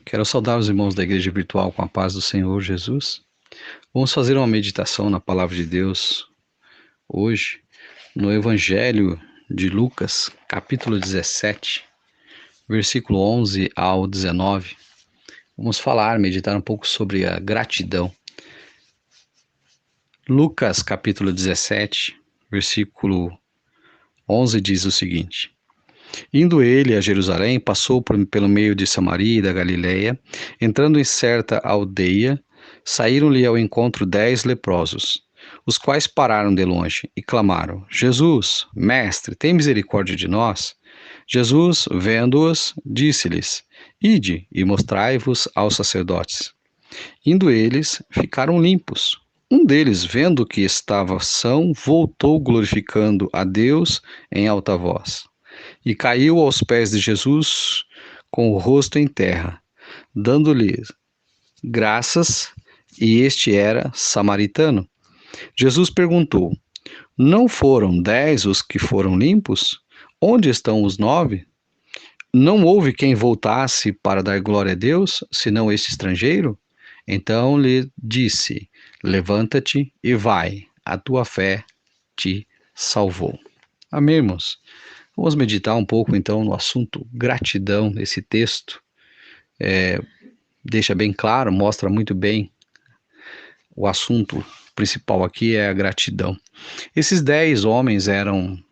Quero saudar os irmãos da Igreja Virtual com a paz do Senhor Jesus. Vamos fazer uma meditação na Palavra de Deus hoje, no Evangelho de Lucas, capítulo 17, versículo 11 ao 19. Vamos meditar um pouco sobre a gratidão. Lucas, capítulo 17, versículo 11 diz o seguinte: Indo ele a Jerusalém, passou pelo meio de Samaria e da Galileia. Entrando em certa aldeia, saíram-lhe ao encontro 10 leprosos, os quais pararam de longe e clamaram: Jesus, mestre, tem misericórdia de nós? Jesus, vendo-os, disse-lhes: Ide e mostrai-vos aos sacerdotes. Indo eles, ficaram limpos. Um deles, vendo que estava são, voltou glorificando a Deus em alta voz. E caiu aos pés de Jesus com o rosto em terra, dando-lhe graças, e este era samaritano. Jesus perguntou: Não foram 10 os que foram limpos? Onde estão os 9? Não houve quem voltasse para dar glória a Deus, senão este estrangeiro? Então lhe disse: Levanta-te e vai, a tua fé te salvou. Amém, irmãos? Vamos meditar um pouco então no assunto gratidão. Esse texto deixa bem claro, mostra muito bem o assunto principal aqui é a gratidão. Esses 10 homens eram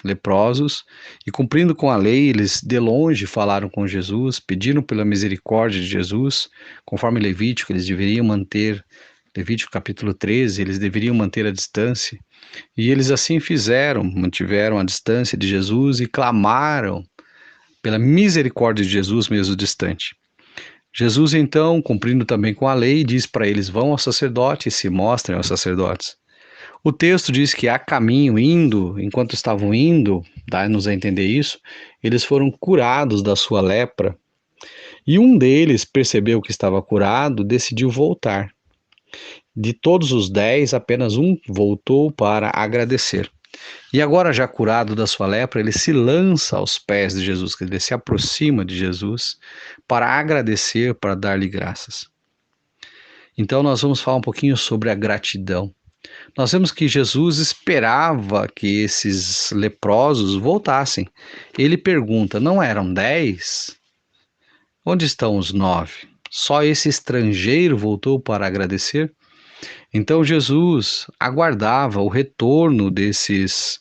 leprosos e, cumprindo com a lei, eles de longe falaram com Jesus, pediram pela misericórdia de Jesus, conforme Levítico, eles deveriam manter, Levítico capítulo 13, eles deveriam manter a distância. E eles assim fizeram, mantiveram a distância de Jesus e clamaram pela misericórdia de Jesus mesmo distante. Jesus então, cumprindo também com a lei, diz para eles: vão ao sacerdote e se mostrem aos sacerdotes. O texto diz que a caminho, enquanto estavam indo, dá-nos a entender isso, eles foram curados da sua lepra. E um deles percebeu que estava curado, decidiu voltar. De todos os 10, apenas um voltou para agradecer. E agora, já curado da sua lepra, ele se lança aos pés de Jesus, ele se aproxima de Jesus para agradecer, para dar-lhe graças. Então nós vamos falar um pouquinho sobre a gratidão. Nós vemos que Jesus esperava que esses leprosos voltassem. Ele pergunta: não eram 10? Onde estão os 9? Só esse estrangeiro voltou para agradecer? Então Jesus aguardava o retorno desses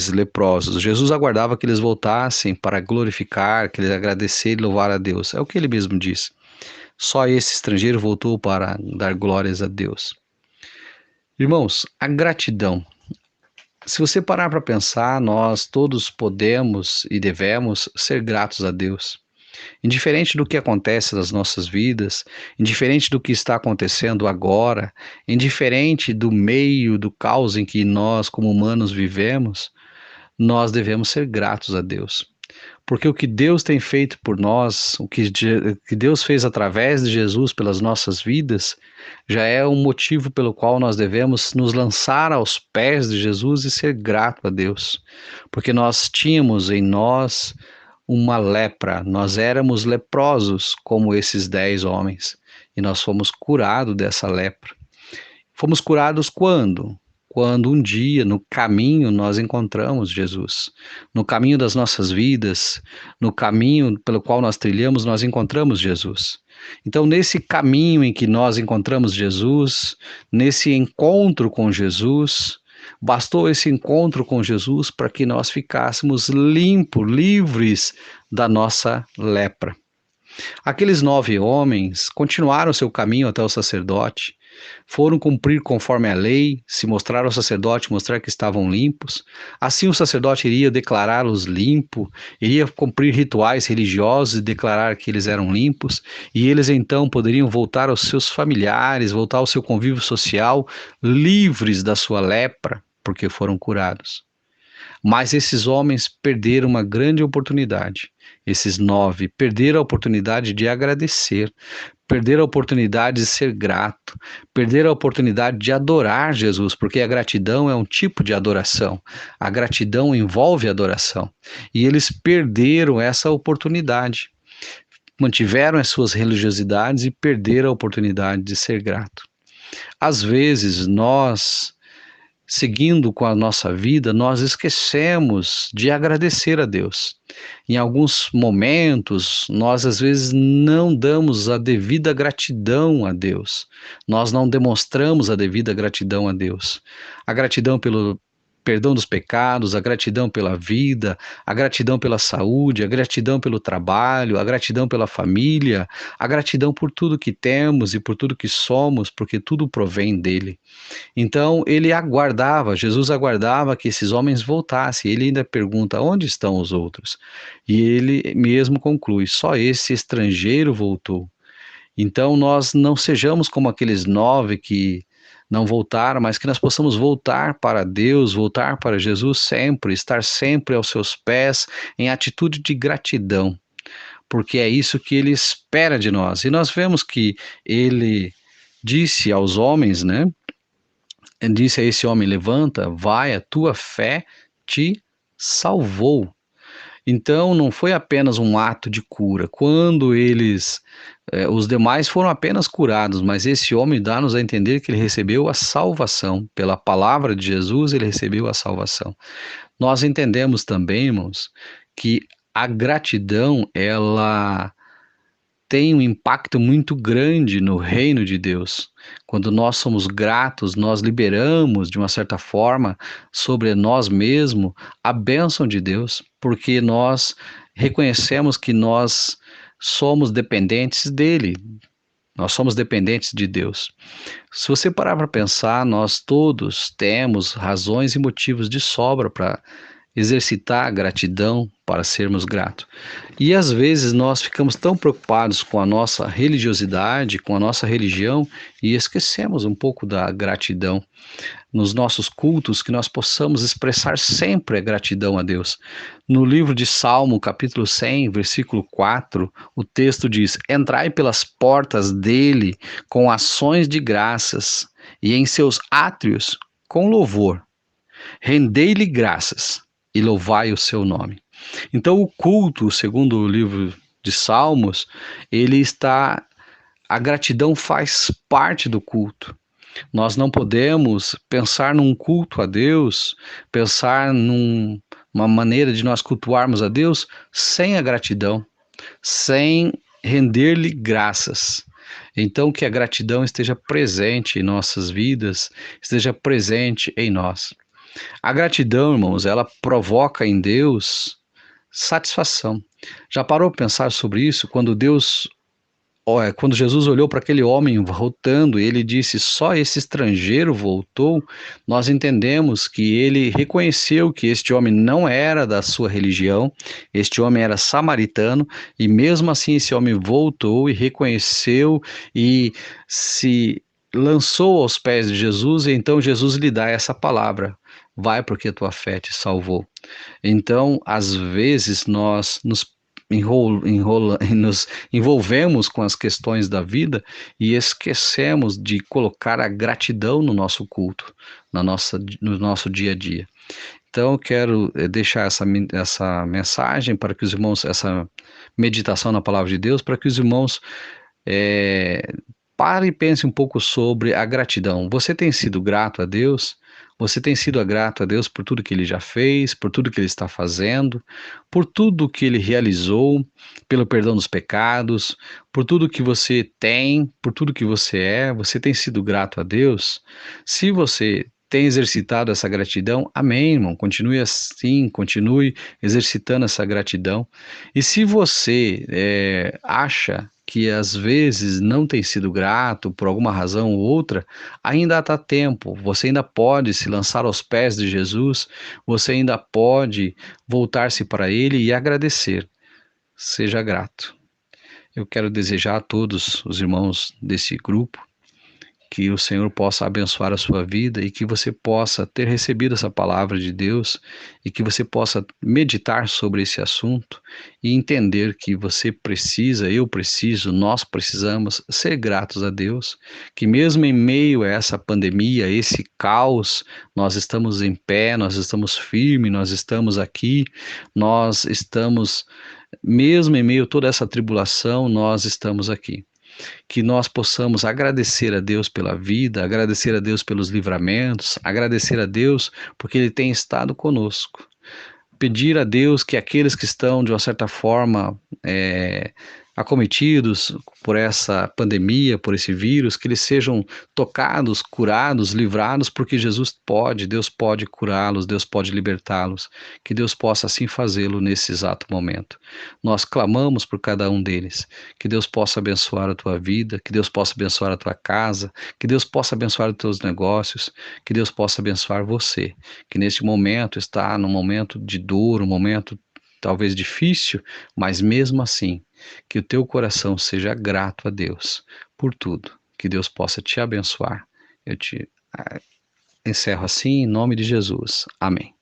leprosos. Jesus aguardava que eles voltassem para glorificar, que eles agradecessem e louvar a Deus. É o que ele mesmo diz. Só esse estrangeiro voltou para dar glórias a Deus. Irmãos, a gratidão. Se você parar para pensar, nós todos podemos e devemos ser gratos a Deus. Indiferente do que acontece nas nossas vidas, indiferente do que está acontecendo agora, indiferente do meio, do caos em que nós, como humanos, vivemos, nós devemos ser gratos a Deus. Porque o que Deus tem feito por nós, o que Deus fez através de Jesus pelas nossas vidas, já é um motivo pelo qual nós devemos nos lançar aos pés de Jesus e ser grato a Deus. Porque nós tínhamos em nós uma lepra, nós éramos leprosos como esses 10 homens, e nós fomos curados dessa lepra. Fomos curados quando? Quando um dia, no caminho, nós encontramos Jesus. No caminho das nossas vidas, no caminho pelo qual nós trilhamos, nós encontramos Jesus. Então, nesse caminho em que nós encontramos Jesus, nesse encontro com Jesus, bastou esse encontro com Jesus para que nós ficássemos limpos, livres da nossa lepra. Aqueles 9 homens continuaram seu caminho até o sacerdote, foram cumprir conforme a lei, se mostrar ao sacerdote, mostrar que estavam limpos. Assim o sacerdote iria declará-los limpos, iria cumprir rituais religiosos e declarar que eles eram limpos, e eles então poderiam voltar aos seus familiares, voltar ao seu convívio social, livres da sua lepra, porque foram curados. Mas esses homens perderam uma grande oportunidade. Esses 9 perderam a oportunidade de agradecer, perderam a oportunidade de ser grato, perderam a oportunidade de adorar Jesus, porque a gratidão é um tipo de adoração. A gratidão envolve adoração. E eles perderam essa oportunidade. mantiveram as suas religiosidades e perderam a oportunidade de ser grato. Às vezes, nós, seguindo com a nossa vida, nós esquecemos de agradecer a Deus. Em alguns momentos, nós às vezes não damos a devida gratidão a Deus. Nós não demonstramos a devida gratidão a Deus. A gratidão pelo perdão dos pecados, a gratidão pela vida, a gratidão pela saúde, a gratidão pelo trabalho, a gratidão pela família, a gratidão por tudo que temos e por tudo que somos, porque tudo provém dele. Então ele aguardava, Jesus aguardava que esses homens voltassem. Ele ainda pergunta: onde estão os outros? E ele mesmo conclui: só esse estrangeiro voltou. Então nós não sejamos como aqueles 9 que não voltaram, mas que nós possamos voltar para Deus, voltar para Jesus sempre, estar sempre aos seus pés em atitude de gratidão, porque é isso que ele espera de nós. E nós vemos que ele disse aos homens, né? Disse a esse homem: levanta, vai, a tua fé te salvou. Então não foi apenas um ato de cura. Quando os demais foram apenas curados, mas esse homem dá-nos a entender que ele recebeu a salvação. Pela palavra de Jesus, ele recebeu a salvação. Nós entendemos também, irmãos, que a gratidão, ela tem um impacto muito grande no reino de Deus. Quando nós somos gratos, nós liberamos, de uma certa forma, sobre nós mesmos a bênção de Deus, porque nós reconhecemos que nós somos dependentes dele, nós somos dependentes de Deus. Se você parar para pensar, nós todos temos razões e motivos de sobra para exercitar a gratidão, para sermos gratos. E às vezes nós ficamos tão preocupados com a nossa religiosidade, com a nossa religião, e esquecemos um pouco da gratidão nos nossos cultos, que nós possamos expressar sempre a gratidão a Deus. No livro de Salmo, capítulo 100, versículo 4, o texto diz: entrai pelas portas dele com ações de graças, e em seus átrios com louvor. Rendei-lhe graças e louvai o seu nome. Então o culto, segundo o livro de Salmos, a gratidão faz parte do culto. Nós não podemos pensar num culto a Deus, pensar numa maneira de nós cultuarmos a Deus sem a gratidão, sem render-lhe graças. Então que a gratidão esteja presente em nossas vidas, esteja presente em nós. A gratidão, irmãos, ela provoca em Deus satisfação. Já parou para pensar sobre isso? Quando Jesus olhou para aquele homem voltando, ele disse: só esse estrangeiro voltou. Nós entendemos que ele reconheceu que este homem não era da sua religião, este homem era samaritano, e mesmo assim esse homem voltou e reconheceu e se lançou aos pés de Jesus, e então Jesus lhe dá essa palavra: vai, porque a tua fé te salvou. Então, às vezes, nós nos envolvemos com as questões da vida e esquecemos de colocar a gratidão no nosso culto, no nosso dia a dia. Então, eu quero deixar essa mensagem para que os irmãos, essa meditação na palavra de Deus, para que os irmãos parem e pensem um pouco sobre a gratidão. Você tem sido grato a Deus? Você tem sido grato a Deus por tudo que ele já fez, por tudo que ele está fazendo, por tudo que ele realizou, pelo perdão dos pecados, por tudo que você tem, por tudo que você é? Você tem sido grato a Deus? Se você tem exercitado essa gratidão, amém, irmão. Continue assim, continue exercitando essa gratidão. E se você acha que às vezes não tem sido grato por alguma razão ou outra, ainda há tempo, você ainda pode se lançar aos pés de Jesus, você ainda pode voltar-se para Ele e agradecer. Seja grato. Eu quero desejar a todos os irmãos desse grupo que o Senhor possa abençoar a sua vida e que você possa ter recebido essa palavra de Deus e que você possa meditar sobre esse assunto e entender que você precisa, eu preciso, nós precisamos ser gratos a Deus, que mesmo em meio a essa pandemia, esse caos, nós estamos em pé, nós estamos firmes, nós estamos aqui, nós estamos, mesmo em meio a toda essa tribulação, nós estamos aqui. Que nós possamos agradecer a Deus pela vida, agradecer a Deus pelos livramentos, agradecer a Deus porque Ele tem estado conosco. Pedir a Deus que aqueles que estão, de uma certa forma, acometidos por essa pandemia, por esse vírus, que eles sejam tocados, curados, livrados, porque Jesus pode, Deus pode curá-los, Deus pode libertá-los, que Deus possa assim fazê-lo nesse exato momento. Nós clamamos por cada um deles, que Deus possa abençoar a tua vida, que Deus possa abençoar a tua casa, que Deus possa abençoar os teus negócios, que Deus possa abençoar você, que neste momento está num momento de dor, um momento talvez difícil, mas mesmo assim, que o teu coração seja grato a Deus por tudo, que Deus possa te abençoar. Eu te encerro assim em nome de Jesus. Amém.